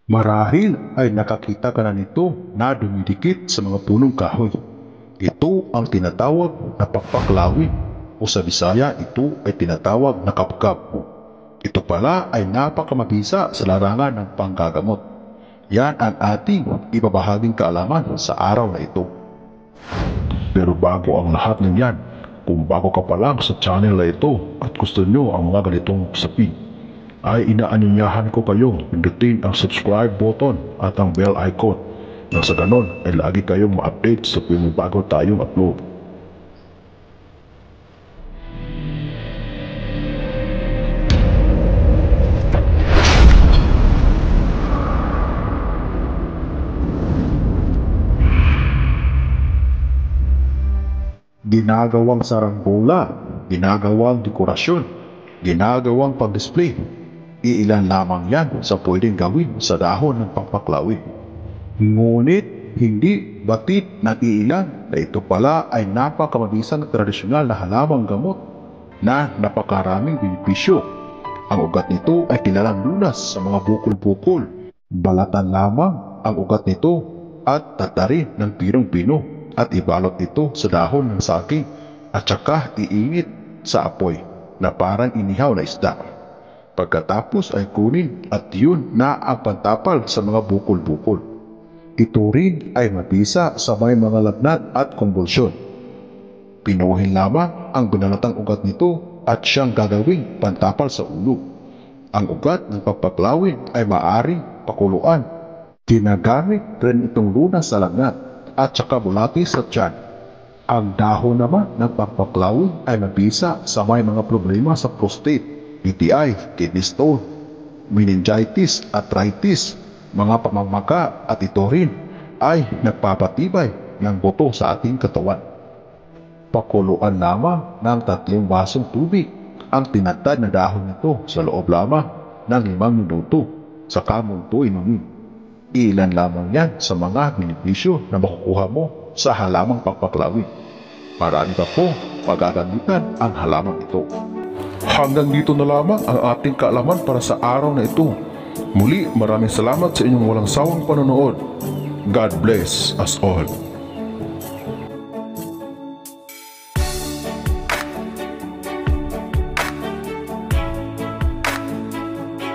Marahil ay nakakita ka na nito na dumidikit sa mga punong kahoy. Ito ang tinatawag na pakpaklawin o sa Bisaya ito ay tinatawag na kapkap. Ito pala ay napakamabisa sa larangan ng panggagamot. Yan ang ating ibabahaging kaalaman sa araw na ito. Pero bago ang lahat ng yan, kung bago ka pa lang sa channel na ito at gusto nyo ang mga ganitong sapi, ay inaanyayahan ko kayong pindutin ang subscribe button at ang bell icon nang sa ganon ay lagi kayong ma-update sa tuwing bago tayong upload. Ginagawang saranggola, ginagawang dekorasyon, ginagawang pang-display. Iilan lamang yan sa pwedeng gawin sa dahon ng pakpaklawin. Ngunit hindi batid ng iilan na ito pala ay napakamabisang tradisyonal na halamang gamot na napakaraming benepisyo. Ang ugat nito ay kilalang lunas sa mga bukol-bukol. Balatan lamang ang ugat nito at tatarin ng pirong-pino at ibalot ito sa dahon ng saging at saka iinit sa apoy na parang inihaw na isda. Pagkatapos ay kunin at yun na ang pantapal sa mga bukol-bukol. Ito rin ay mabisa sa may mga lagnat at konvulsyon. Pinuhin lamang ang binalatang ugat nito at siyang gagawing pantapal sa ulo. Ang ugat ng pakpaklawin ay maaring pakuluan. Ginagamit rin itong lunas sa lagnat at saka bulati sa tiyan. Ang dahon naman ng pakpaklawin ay mabisa sa may mga problema sa prostate, UTI, kidney stone, meningitis, arthritis, mga pamamaga at ito rin ay nagpapatibay ng buto sa ating katawan. Pakuluan lamang ng 3 basong tubig ang tinatad na dahon nito sa loob lamang ng 5 minuto sa kamong ito inumin. Ilan lamang yan sa mga benepisyo na makukuha mo sa halamang pakpaklawin. Marami pa po pagagamitan ang halaman ito. Hanggang dito na lamang ang ating kaalaman para sa araw na ito. Muli, maraming salamat sa inyong walang sawang panonood. God bless us all.